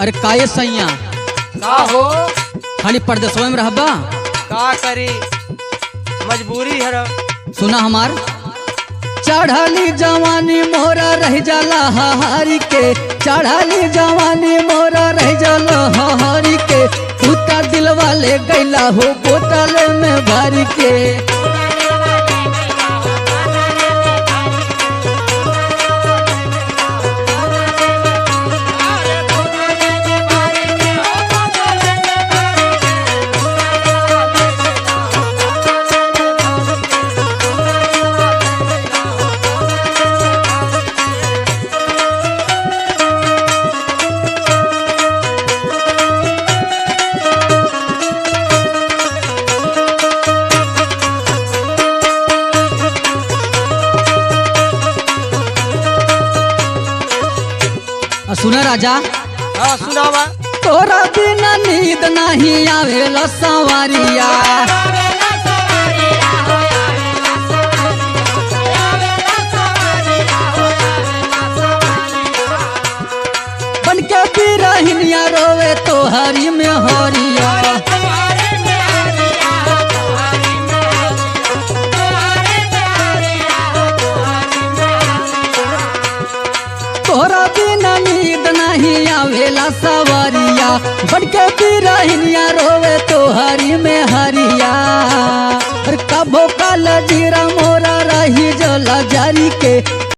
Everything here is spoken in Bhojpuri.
अरे काये सैया का हो खाली परदेसवा में रहबा। का करी मजबूरी है। सुना हमार चढ़ाली जवानी मोरा रह जाला हारी के, चढ़ाली जवानी मोरा रह जाला हारी के, तू का दिल वाले गैला हो बोतल में भर के। सुना राजा हाँ सुनावा। तोरा बिना नींद नहीं आवेला सवारिया, बन के बिरहिनिया रोवे तोहरी में हरिया। तोरा बिना नींद नहीं आवेला सवारिया, बन के बिरहिनिया रोवे तोहरी में हरिया। कबो काल जीरा मोरा रही जला जारी के।